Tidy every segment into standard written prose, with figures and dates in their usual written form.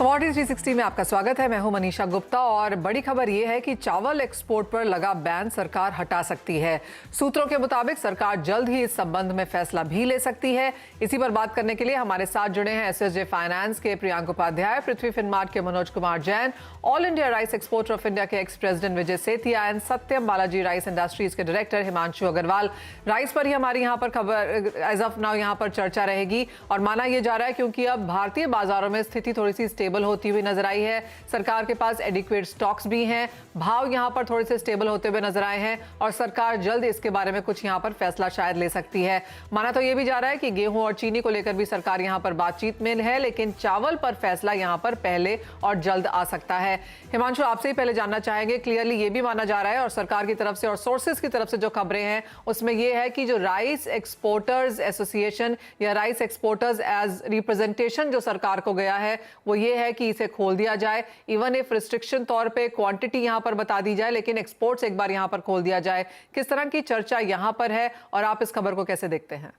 Commodity 360 में आपका स्वागत है। मैं हूं मनीषा गुप्ता और बड़ी खबर यह है कि चावल एक्सपोर्ट पर लगा बैन सरकार हटा सकती है। सूत्रों के मुताबिक सरकार जल्द ही इस संबंध में फैसला भी ले सकती है। इसी पर बात करने के लिए हमारे साथ जुड़े हैं एसएसजे फाइनेंस के प्रियांक उपाध्याय, पृथ्वी फिनमार्ट के Manoj Kumar Jain, all India rice exporter of India के ex president Vijay Setia and Satyam Balaji rice industries के डायरेक्टर हिमांशु अग्रवाल। राइस पर ही हमारी यहाँ पर खबर एज ऑफ नाउ यहाँ पर चर्चा रहेगी और माना यह जा रहा है क्योंकि अब भारतीय बाजारों में स्थिति थोड़ी सी स्टेबल होती हुई नजर आई है। सरकार के पास एडिक्वेट स्टॉक्स भी हैं, भाव यहां पर थोड़े से स्टेबल होते हुए नजर आए हैं और सरकार जल्द इसके बारे में कुछ यहां पर फैसला शायद ले सकती है। माना तो यह भी जा रहा है कि गेहूं और चीनी को लेकर भी सरकार यहां पर बातचीत में है, लेकिन चावल पर फैसला यहां पर पहले और जल्द आ सकता है। हिमांशु, आपसे ही पहले जानना चाहेंगे, क्लियरली यह भी माना जा रहा है और सरकार की तरफ से और सोर्सेज की तरफ से जो खबरें हैं उसमें यह है कि जो राइस एक्सपोर्टर्स एसोसिएशन या राइस एक्सपोर्टर्स एज रिप्रेजेंटेशन जो सरकार को गया है वो ये है कि इसे खोल दिया जाए, इवन इफ रिस्ट्रिक्शन तौर पे क्वांटिटी यहां पर बता दी जाए, लेकिन एक्सपोर्ट्स एक बार यहां पर खोल दिया जाए। किस तरह की चर्चा यहां पर है और आप इस खबर को कैसे देखते हैं?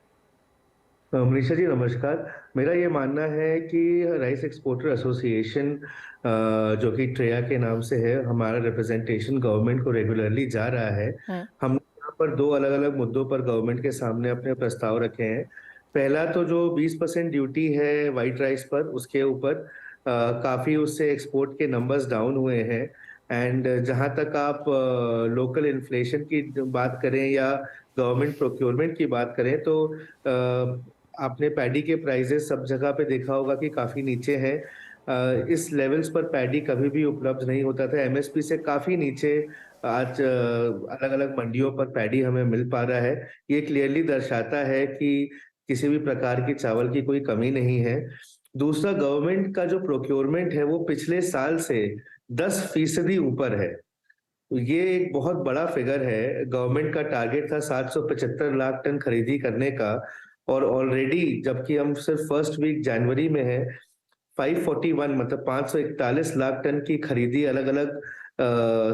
मनीषा जी नमस्कार। मेरा ये मानना है कि राइस एक्सपोर्टर एसोसिएशन जो कि ट्रेया के नाम से है, हमारा रिप्रेजेंटेशन गवर्नमेंट को रेगुलरली जा रहा है। हम यहाँ पर दो अलग अलग मुद्दों पर गवर्नमेंट के सामने अपने प्रस्ताव रखे हैं। पहला तो जो 20% ड्यूटी है वाइट राइस पर, उसके ऊपर काफी उससे एक्सपोर्ट के नंबर्स डाउन हुए हैं। एंड जहां तक आप लोकल इन्फ्लेशन की बात करें या गवर्नमेंट प्रोक्योरमेंट की बात करें तो आपने पैडी के प्राइसेस सब जगह पे देखा होगा कि काफी नीचे हैं। इस लेवल्स पर पैडी कभी भी उपलब्ध नहीं होता था, एमएसपी से काफी नीचे आज अलग अलग मंडियों पर पैडी हमें मिल पा रहा है। ये क्लियरली दर्शाता है कि किसी भी प्रकार की चावल की कोई कमी नहीं है। दूसरा, गवर्नमेंट का जो प्रोक्योरमेंट है वो पिछले साल से 10% ऊपर है। तो ये एक बहुत बड़ा फिगर है। गवर्नमेंट का टारगेट था 775 लाख टन खरीदी करने का और ऑलरेडी, जबकि हम सिर्फ फर्स्ट वीक जनवरी में है, 541 मतलब 541 लाख टन की खरीदी अलग अलग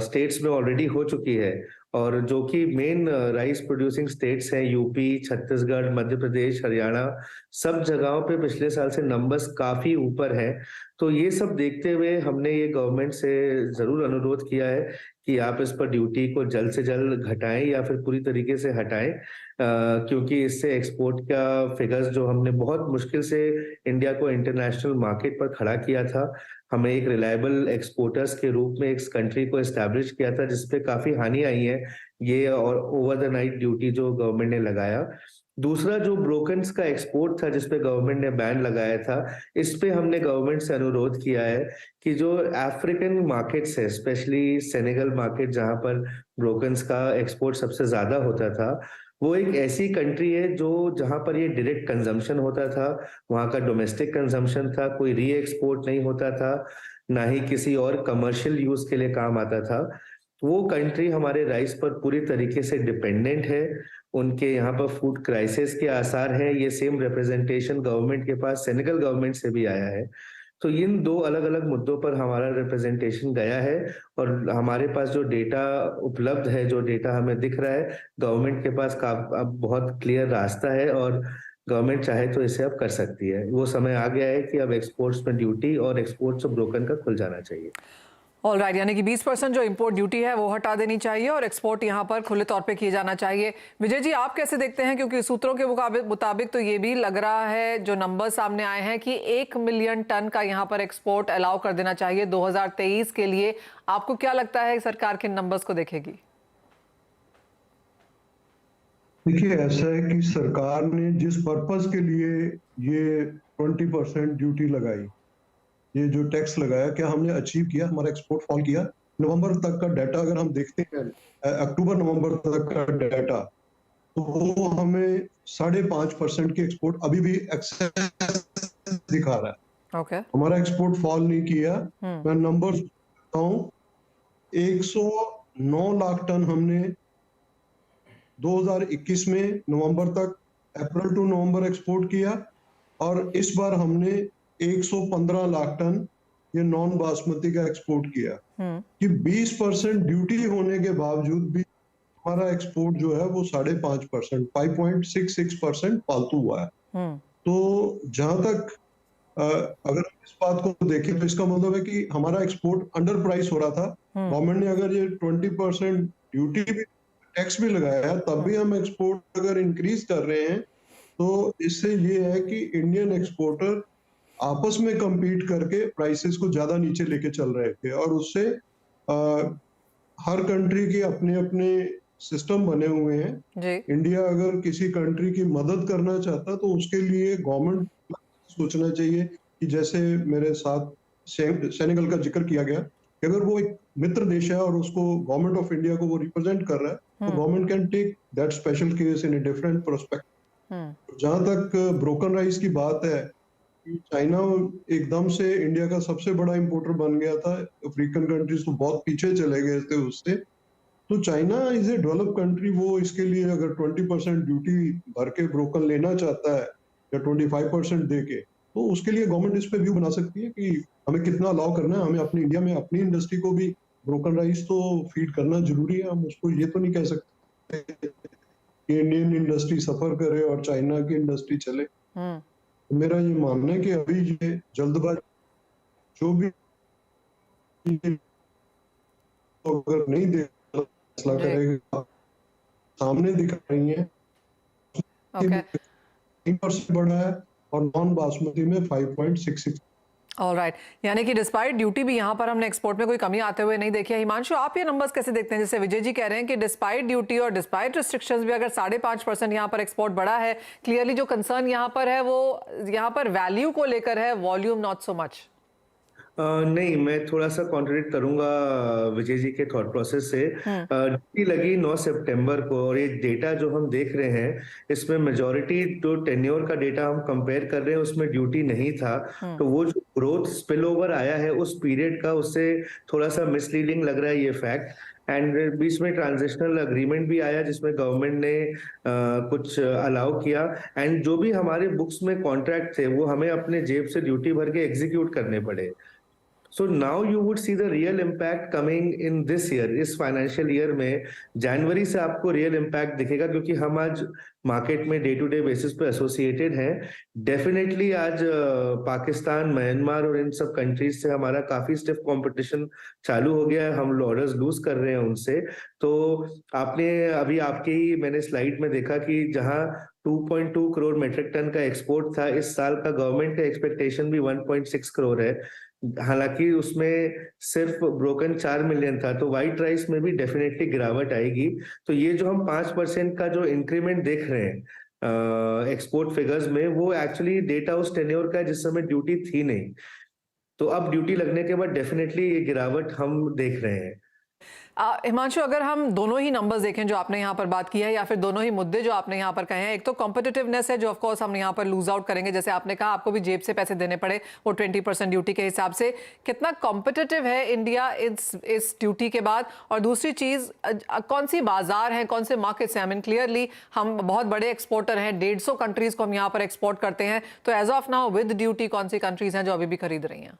स्टेट्स में ऑलरेडी हो चुकी है। और जो कि मेन राइस प्रोड्यूसिंग स्टेट्स हैं, यूपी, छत्तीसगढ़, मध्य प्रदेश, हरियाणा, सब जगहों पे पिछले साल से नंबर्स काफी ऊपर हैं। तो ये सब देखते हुए हमने ये गवर्नमेंट से जरूर अनुरोध किया है कि आप इस पर ड्यूटी को जल्द से जल्द घटाएं या फिर पूरी तरीके से हटाएं, क्योंकि इससे एक्सपोर्ट का फिगर्स जो हमने बहुत मुश्किल से इंडिया को इंटरनेशनल मार्केट पर खड़ा किया था, हमें एक रिलायबल एक्सपोर्टर्स के रूप में इस कंट्री को एस्टैब्लिश किया था, जिसपे काफी हानि आई है ये और ओवर द नाइट ड्यूटी जो गवर्नमेंट ने लगाया। दूसरा, जो ब्रोकन्स का एक्सपोर्ट था जिसपे गवर्नमेंट ने बैन लगाया था, इस पे हमने गवर्नमेंट से अनुरोध किया है कि जो अफ्रीकन मार्केट्स है, स्पेशली सेनेगल मार्केट जहां पर ब्रोकन्स का एक्सपोर्ट सबसे ज्यादा होता था, वो एक ऐसी कंट्री है जो जहां पर ये डायरेक्ट कंजम्पशन होता था, वहां का डोमेस्टिक कंजम्पशन था, कोई री एक्सपोर्ट नहीं होता था, ना ही किसी और कमर्शियल यूज के लिए काम आता था। वो कंट्री हमारे राइस पर पूरी तरीके से डिपेंडेंट है। उनके यहाँ पर फूड क्राइसिस के आसार हैं। ये सेम रिप्रेजेंटेशन गवर्नमेंट के पास सेनेगल गवर्नमेंट से भी आया है। तो इन दो अलग अलग मुद्दों पर हमारा रिप्रेजेंटेशन गया है और हमारे पास जो डेटा उपलब्ध है, जो डेटा हमें दिख रहा है, गवर्नमेंट के पास अब बहुत क्लियर रास्ता है और गवर्नमेंट चाहे तो इसे अब कर सकती है। वो समय आ गया है कि अब एक्सपोर्ट्स में ड्यूटी और एक्सपोर्ट्स ऑफ ब्रोकन का खुल जाना चाहिए। ऑलराइट, यानी कि 20% जो इंपोर्ट ड्यूटी है वो हटा देनी चाहिए और एक्सपोर्ट यहां पर खुले तौर पे किए जाना चाहिए। विजय जी, आप कैसे देखते हैं, क्योंकि सूत्रों के मुताबिक तो ये भी लग रहा है, जो नंबर सामने आए हैं, कि 1 मिलियन टन का यहां पर एक्सपोर्ट अलाउ कर देना चाहिए 2023 के लिए। आपको क्या लगता है सरकार किन नंबर्स को देखेगी? देखिए, ऐसा है कि सरकार ने जिस पर्पस के लिए ये 20% ड्यूटी लगाई, ये जो टैक्स लगाया, क्या हमने अचीव किया? हमारा एक्सपोर्ट फॉल किया? नवंबर तक का डाटा अगर हम देखते हैं, अक्टूबर नवंबर तक का डाटा, तो वो हमें 5.5% की एक्सपोर्ट अभी भी एक्सेस दिखा रहा है। Okay. हमारा एक्सपोर्ट फॉल नहीं किया। मैं नंबर्स बताऊं, 109 लाख टन हमने 2021 में नवंबर तक, अप्रैल टू नवंबर एक्सपोर्ट किया और इस बार हमने 115 लाख टन ये नॉन बासमती का एक्सपोर्ट किया। कि 20% ड्यूटी होने के बावजूद भी हमारा एक्सपोर्ट जो है वो 5.5%, 5.66% फालतू हुआ है। तो जहां तक अगर हम इस बात को देखें तो इसका मतलब है कि हमारा एक्सपोर्ट अंडर प्राइस हो रहा था। गवर्नमेंट ने अगर ये 20% ड्यूटी भी, टैक्स भी लगाया है, तब भी हम एक्सपोर्ट अगर इंक्रीज कर रहे हैं, तो इससे ये है कि इंडियन एक्सपोर्टर आपस में compete करके प्राइसेस को ज्यादा नीचे लेके चल रहे थे, और उससे हर कंट्री के अपने अपने सिस्टम बने हुए हैं। जी। इंडिया अगर किसी कंट्री की मदद करना चाहता तो उसके लिए गवर्नमेंट सोचना चाहिए कि जैसे मेरे साथ सेनेगल का जिक्र किया गया कि अगर वो एक मित्र देश है और उसको गवर्नमेंट ऑफ इंडिया को वो रिप्रेजेंट कर रहा है, तो government can take that special case in a different prospect. जहां तक ब्रोकन राइस की बात है, चाइना एकदम से इंडिया का सबसे बड़ा इंपोर्टर बन गया था, अफ्रीकन कंट्रीज तो बहुत पीछे चले गए थे उससे। तो China is a develop country, वो इसके लिए अगर 20% ड्यूटी भर के ब्रोकन लेना चाहता है या 25% दे के, तो उसके लिए गवर्नमेंट इस पे व्यू बना सकती है कि हमें कितना अलाउ करना है, हमें अपनी इंडिया में अपनी इंडस्ट्री को भी ब्रोकन राइस तो फीड करना जरूरी है। हम उसको ये तो नहीं कह सकते कि इंडियन इंडस्ट्री सफर करे और चाइना की इंडस्ट्री चले। मेरा ये मानना है कि अभी ये जल्दबाजी जो भी अगर नहीं दे फैसला करेगा, सामने दिखा रही है ओके। 3% बढ़ा है और नॉन बासमती में 5.66। ऑलराइट, यानी कि डिस्पाइट ड्यूटी भी यहाँ पर हमने एक्सपोर्ट में कोई कमी आते हुए नहीं देखी है। हिमांशु, आप ये नंबर्स कैसे देखते हैं? जैसे विजय जी कह रहे हैं कि डिस्पाइट ड्यूटी और डिस्पाइट रिस्ट्रिक्शंस भी अगर 5.5% यहाँ पर एक्सपोर्ट बढ़ा है, क्लियरली जो कंसर्न यहाँ पर है वो यहाँ पर वैल्यू को लेकर है, वॉल्यूम नॉट सो मच। नहीं, मैं थोड़ा सा कॉन्ट्रडिक्ट करूंगा विजय जी के थॉट प्रोसेस से। ड्यूटी लगी 9 सितंबर को, और ये डेटा जो हम देख रहे हैं इसमें मेजॉरिटी जो टेन्योर का डेटा हम कंपेयर कर रहे हैं उसमें ड्यूटी नहीं था। तो वो जो ग्रोथ स्पिल ओवर आया है उस पीरियड का, उससे थोड़ा सा मिसलीडिंग लग रहा है ये फैक्ट। एंड बीच में ट्रांजिशनल अग्रीमेंट भी आया जिसमें गवर्नमेंट ने कुछ अलाउ किया, एंड जो भी हमारे बुक्स में कॉन्ट्रैक्ट थे वो हमें अपने जेब से ड्यूटी भर के एग्जीक्यूट करने पड़े। So now you would see the real impact coming in this year, इस फाइनेंशियल ईयर में जनवरी से आपको रियल इम्पैक्ट दिखेगा, क्योंकि हम आज मार्केट में डे टू डे बेसिस पे एसोसिएटेड हैं। डेफिनेटली आज पाकिस्तान, म्यांमार और इन सब कंट्रीज से हमारा काफी स्टिफ कंपटीशन चालू हो गया है, हम ऑर्डर्स लूज कर रहे हैं उनसे। तो आपने अभी आपकी मैंने स्लाइड में देखा कि जहां 2.2 करोड़ मेट्रिक टन का एक्सपोर्ट था, इस साल का गवर्नमेंट का एक्सपेक्टेशन भी 1.6 करोड़ है, हालांकि उसमें सिर्फ ब्रोकन 4 मिलियन था। तो व्हाइट राइस में भी डेफिनेटली गिरावट आएगी। तो ये जो हम 5% का जो इंक्रीमेंट देख रहे हैं एक्सपोर्ट फिगर्स में, वो एक्चुअली डेटा उस टेन्योर का है जिस समय ड्यूटी थी नहीं। तो अब ड्यूटी लगने के बाद डेफिनेटली ये गिरावट हम देख रहे हैं। हिमांशु, अगर हम दोनों ही नंबर्स देखें जो आपने यहाँ पर बात की है, या फिर दोनों ही मुद्दे जो आपने यहाँ पर कहे हैं, एक तो कॉम्पिटिटिवनेस है जो ऑफ कोर्स हम यहाँ पर लूज आउट करेंगे, जैसे आपने कहा आपको भी जेब से पैसे देने पड़े वो 20% ड्यूटी के हिसाब से। कितना कॉम्पिटिटिव है इंडिया इस ड्यूटी के बाद? और दूसरी चीज, कौन सी बाजार है, कौन से मार्केट्स हैं? आई मीन क्लियरली हम बहुत बड़े एक्सपोर्टर हैं, 150 कंट्रीज को हम यहाँ पर एक्सपोर्ट करते हैं, तो as of now with duty कौन सी कंट्रीज हैं जो अभी भी खरीद रही हैं?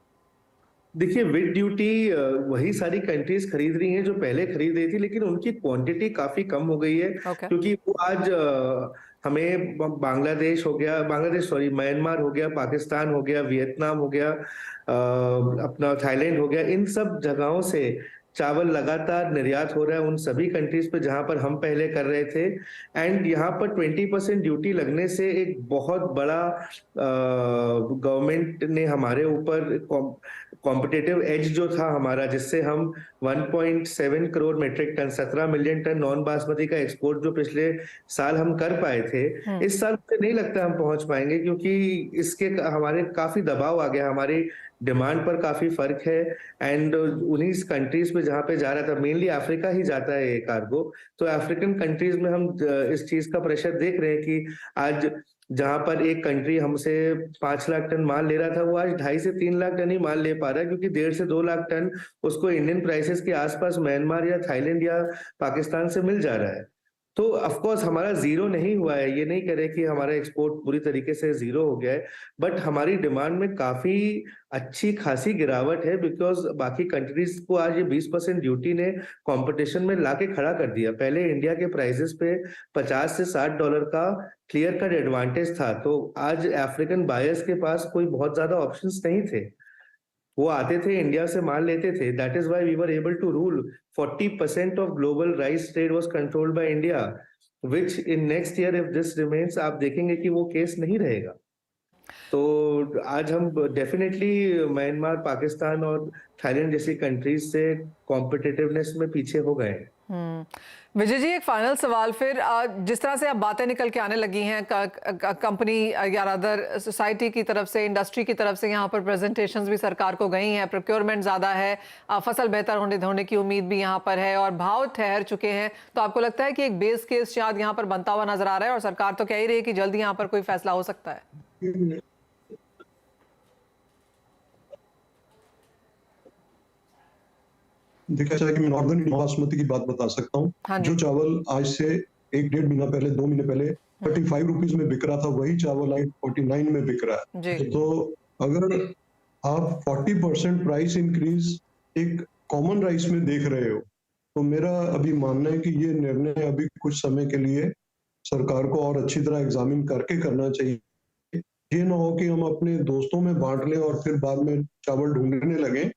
देखिए, विद ड्यूटी वही सारी कंट्रीज खरीद रही हैं जो पहले खरीद रही थी, लेकिन उनकी क्वांटिटी काफी कम हो गई है। क्योंकि वो आज हमें म्यांमार हो गया, पाकिस्तान हो गया, वियतनाम हो गया, अपना थाईलैंड हो गया, इन सब जगहों से चावल लगातार निर्यात हो रहा है उन सभी कंट्रीज पे जहां पर हम पहले कर रहे थे। एंड यहाँ पर 20% ड्यूटी लगने से एक बहुत बड़ा गवर्नमेंट ने हमारे ऊपर कॉम्पिटिटिव एज जो था हमारा, जिससे हम 1.7 crore metric ton, 17 million ton non basmati का एक्सपोर्ट जो पिछले साल हम कर पाए थे, इस साल मुझे नहीं लगता हम पहुंच पाएंगे, क्योंकि इसके हमारे काफी दबाव आ गया, हमारी डिमांड पर काफी फर्क है। एंड उन्हीं कंट्रीज पे जहाँ पे जा रहा था, मेनली अफ्रीका ही जाता है ये कार्गो, तो अफ्रीकन कंट्रीज में हम इस चीज का प्रेशर देख रहे हैं कि आज जहां पर एक कंट्री हमसे 5 लाख टन माल ले रहा था, वो आज 2.5 से 3 लाख टन ही माल ले पा रहा है, क्योंकि 1.5 से 2 लाख टन उसको इंडियन प्राइसेस के आसपास म्यांमार या थाईलैंड या पाकिस्तान से मिल जा रहा है। तो ऑफ कोर्स हमारा जीरो नहीं हुआ है, ये नहीं कह रहे कि हमारा एक्सपोर्ट पूरी तरीके से जीरो हो गया है, बट हमारी डिमांड में काफी अच्छी खासी गिरावट है, बिकॉज बाकी कंट्रीज को आज ये 20% ड्यूटी ने कंपटीशन में लाके खड़ा कर दिया। पहले इंडिया के प्राइसेस पे 50 से 60 डॉलर का क्लियर कट एडवांटेज था, तो आज अफ्रीकन बायर्स के पास कोई बहुत ज्यादा ऑप्शंस नहीं थे। वो आते थे, इंडिया से माल लेते थे। That is why we were able to rule. 40% of global rice trade was controlled by India, which in next year if this remains, आप देखेंगे कि वो केस नहीं रहेगा। तो आज हम डेफिनेटली म्यांमार, पाकिस्तान और थाईलैंड जैसी कंट्रीज से कॉम्पिटिटिवनेस में पीछे हो गए हैं। विजय जी, एक फाइनल सवाल फिर, जिस तरह से अब बातें निकल के आने लगी हैं कंपनी या अदर सोसाइटी की तरफ से, इंडस्ट्री की तरफ से, यहाँ पर प्रेजेंटेशंस भी सरकार को गई हैं, प्रोक्योरमेंट ज़्यादा है, फसल बेहतर होने की उम्मीद भी यहाँ पर है और भाव ठहर चुके हैं, तो आपको लगता है कि एक बेस केस शायद यहाँ पर बनता हुआ नजर आ रहा है और सरकार तो कह ही रही है कि जल्दी यहाँ पर कोई फैसला हो सकता है? देखा जाए कि मैं नॉर्दर्न इंडिया बासमती की बात बता सकता हूँ। हाँ जी। जो चावल आज से 1-1.5 महीना पहले, 2 महीने पहले 35 रुपीज में बिक रहा था, वही चावल आज 49 में बिक रहा है। जी। तो अगर आप 40% प्राइस इंक्रीज एक कॉमन राइस में देख रहे हो, तो मेरा अभी मानना है कि ये निर्णय अभी कुछ समय के लिए सरकार को और अच्छी तरह एग्जामिन करके करना चाहिए। ये ना हो कि हम अपने दोस्तों में बांट लें और फिर बाद में चावल ढूंढने लगे।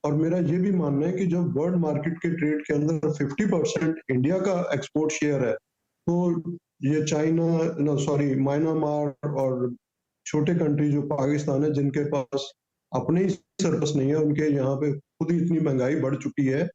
और मेरा ये भी मानना है कि जब वर्ल्ड मार्केट के ट्रेड के अंदर 50% इंडिया का एक्सपोर्ट शेयर है, तो ये म्यांमार और छोटे कंट्री जो पाकिस्तान है, जिनके पास अपने ही सरप्लस नहीं है, उनके यहाँ पे खुद ही इतनी महंगाई बढ़ चुकी है,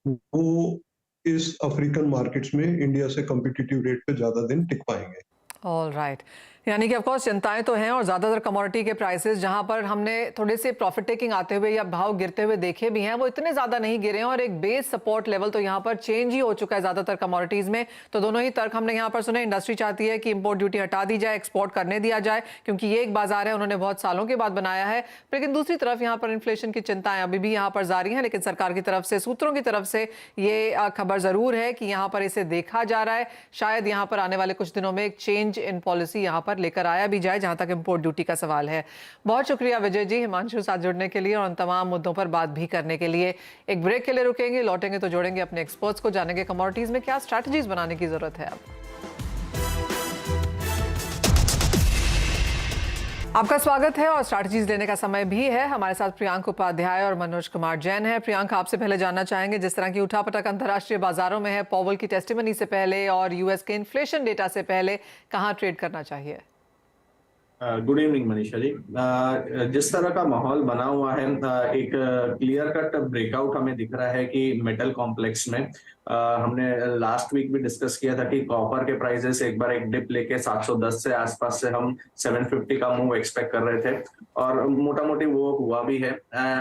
वो इस अफ्रीकन मार्केट्स में इंडिया से कम्पिटिटिव रेट पे ज्यादा दिन टिक पाएंगे। ऑल राइट, यानी कि ऑफकोर्स चिंताएं तो हैं और ज़्यादातर कमोडिटी के प्राइसेस जहां पर हमने थोड़े से प्रॉफिट टेकिंग आते हुए या भाव गिरते हुए देखे भी हैं, वो इतने ज़्यादा नहीं गिरे हैं और एक बेस सपोर्ट लेवल तो यहां पर चेंज ही हो चुका है ज़्यादातर कमोडिटीज़ में। तो दोनों ही तर्क हमने यहां पर सुने। इंडस्ट्री चाहती है कि इंपोर्ट ड्यूटी हटा दी जाए, एक्सपोर्ट करने दिया जाए, क्योंकि ये एक बाजार है, उन्होंने बहुत सालों के बाद बनाया है। लेकिन दूसरी तरफ यहाँ पर इन्फ्लेशन की चिंताएं अभी भी यहाँ पर जारी हैं, लेकिन सरकार की तरफ से, सूत्रों की तरफ से ये खबर ज़रूर है कि यहाँ पर इसे देखा जा रहा है। शायद यहाँ पर आने वाले कुछ दिनों में एक चेंज इन पॉलिसी यहाँ पर लेकर आया भी जाए जहां तक इंपोर्ट ड्यूटी का सवाल है। बहुत शुक्रिया विजय जी, हिमांशु साथ जुड़ने के लिए और उन तमाम मुद्दों पर बात भी करने के लिए। एक ब्रेक के लिए रुकेंगे, लौटेंगे तो जोड़ेंगे अपने एक्सपर्ट्स को, जानेंगे कमोडिटीज में क्या स्ट्रैटेजीज बनाने की जरूरत है। अब आपका स्वागत है और स्ट्रैटेजीज लेने का समय भी है। हमारे साथ प्रियांक उपाध्याय और मनोज कुमार जैन है। प्रियांक, आपसे पहले जानना चाहेंगे, जिस तरह की उठापटक अंतर्राष्ट्रीय बाजारों में है, पॉवेल की टेस्टिमनी से पहले और यूएस के इन्फ्लेशन डेटा से पहले, कहां ट्रेड करना चाहिए? Good evening Manisha ji. जिस तरह का माहौल बना हुआ है, एक क्लियर कट ब्रेकआउट हमें दिख रहा है कि मेटल कॉम्प्लेक्स में हमने लास्ट वीक भी डिस्कस किया था कि कॉपर के प्राइसेस एक बार एक डिप लेके 710 से आसपास से हम 750 का मूव एक्सपेक्ट कर रहे थे और मोटा मोटी वो हुआ भी है।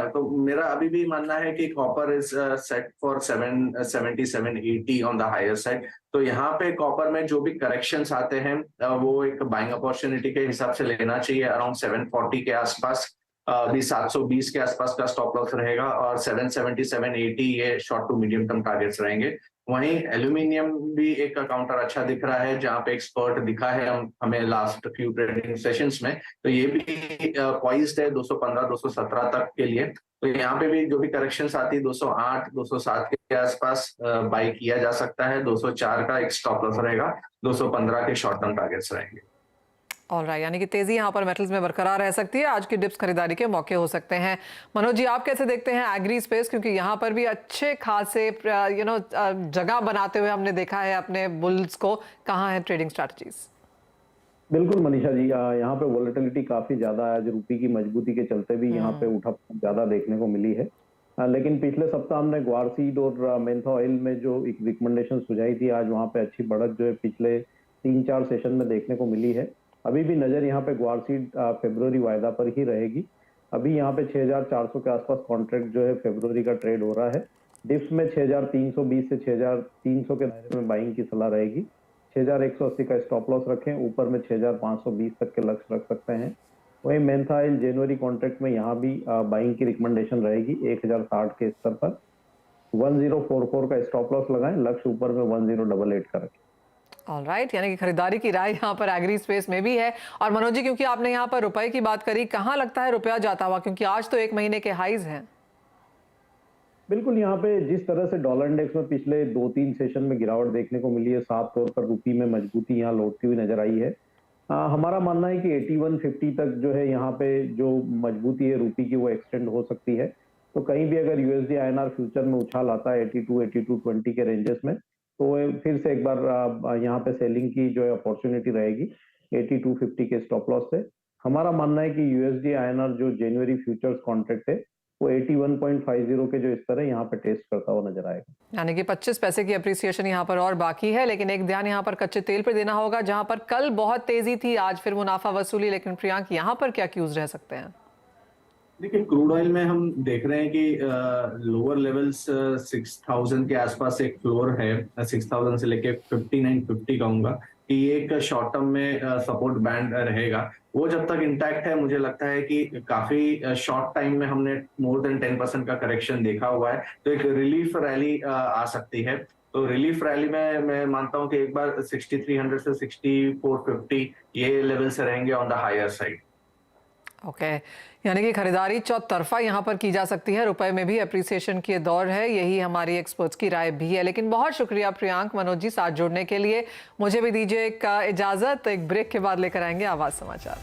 तो मेरा अभी भी मानना है कि copper is set for 770-780 on the higher side. तो यहाँ पे कॉपर में जो भी करेक्शंस आते हैं वो एक बाइंग अपॉर्चुनिटी के हिसाब से लेना चाहिए। अराउंड 740 के आसपास, अभी 720 के आसपास का स्टॉप लॉस रहेगा और 770-780 ये short to medium term targets रहेंगे। वहीं एल्यूमिनियम भी एक काउंटर अच्छा दिख रहा है, जहां पे एक्सपर्ट दिखा है हमें लास्ट फ्यू ट्रेडिंग सेशंस में, तो ये भी पॉइज्ड है 215-217 तक के लिए। तो यहाँ पे भी जो भी करेक्शंस आती है 208-207 के आसपास बाई किया जा सकता है। 204 का एक स्टॉप लॉस रहेगा, 215 के शॉर्ट टर्म टारगेट्स रहेंगे। ऑलराइट, यानी कि तेजी यहाँ पर मेटल्स में बरकरार रह सकती है, आज की डिप्स खरीदारी के मौके हो सकते हैं। मनोज जी, आप कैसे देखते हैं एग्री स्पेस, क्योंकि यहाँ पर भी अच्छे खासे जगह बनाते हुए हमने देखा है अपने बुल्स को, कहाँ है ट्रेडिंग स्ट्रैटेजीज? बिल्कुल मनीषा जी, यहाँ पे वोलेटिलिटी काफी ज्यादा है, आज रुपये की मजबूती के चलते भी यहाँ पे उठा ज्यादा देखने को मिली है। लेकिन पिछले सप्ताह हमने ग्वार सीड और मेंथा ऑयल में जो एक रिकमेंडेशन सुझाई थी, आज वहाँ पे अच्छी बढ़त जो है पिछले 3-4 सेशन में देखने को मिली है। अभी भी नजर यहाँ पे ग्वार सीड फरवरी वायदा पर ही रहेगी। अभी यहाँ पे 6400 के आसपास कॉन्ट्रैक्ट जो है फरवरी का ट्रेड हो रहा है। डिप्स में 6320 से 6300 के दायरे में बाइंग की सलाह रहेगी। 6180 का स्टॉप लॉस रखें, ऊपर में 6520 तक के लक्ष्य रख सकते हैं। वहीं मेंथा ऑयल जनवरी कॉन्ट्रैक्ट में यहाँ भी बाइंग की रिकमेंडेशन रहेगी 1060 के स्तर पर। 1044 का स्टॉप लॉस लगाएं, लक्ष्य ऊपर में 1088 का रखें। ऑलराइट, यानी कि खरीदारी की राय यहाँ पर एग्री स्पेस में भी है। और मनोज जी, क्योंकि आपने यहाँ पर रुपए की बात करी, कहाँ लगता है रुपया जाता हुआ, क्योंकि आज तो 1 महीने के हाईज हैं। बिल्कुल, यहाँ पे जिस तरह से डॉलर इंडेक्स में पिछले 2-3 सेशन में गिरावट देखने को मिली है, साफ तौर पर रुपये में मजबूती यहाँ लौटती हुई नजर आई है। हमारा मानना है कि 8150 तक जो है यहाँ पे जो मजबूती है रुपये की वो एक्सटेंड हो सकती है। तो कहीं भी अगर यूएसडी आईएनआर फ्यूचर में उछाल आता है 82-8220 के रेंजेस में, तो फिर से एक बार यहाँ पे सेलिंग की जो है अपॉर्चुनिटी रहेगी 8250 के स्टॉप लॉस से। हमारा मानना है कि यूएसडी आईएनआर जो जनवरी फ्यूचर्स कॉन्ट्रैक्ट है वो 81.50 के जो स्तर है यहाँ पे टेस्ट करता हुआ नजर आएगा। यानी कि 25 पैसे की अप्रिसिएशन यहाँ पर और बाकी है। लेकिन एक ध्यान यहाँ पर कच्चे तेल पर देना होगा, जहां पर कल बहुत तेजी थी, आज फिर मुनाफा वसूली। लेकिन प्रियांक, यहाँ पर क्या क्यूज रह सकते हैं? देखिए, क्रूड ऑयल में हम देख रहे हैं कि लोअर लेवल्स 6000 के आसपास एक फ्लोर है, 6000 से लेके 5950 कहूंगा कि ये एक शॉर्ट टर्म में सपोर्ट बैंड रहेगा। वो जब तक इंटैक्ट है, मुझे लगता है कि काफी शॉर्ट टाइम में हमने मोर देन 10% का करेक्शन देखा हुआ है, तो एक रिलीफ रैली आ सकती है। तो रिलीफ रैली में मैं मानता हूं कि एक बार 6300 से 6450 ये लेवल से रहेंगे on the higher side. Okay, यानी कि खरीदारी चौतरफा यहाँ पर की जा सकती है, रुपए में भी अप्रिसिएशन की दौर है, यही हमारी एक्सपर्ट्स की राय भी है। लेकिन बहुत शुक्रिया प्रियांक, मनोज जी साथ जुड़ने के लिए। मुझे भी दीजिए एक इजाजत, एक ब्रेक के बाद लेकर आएंगे आवाज समाचार।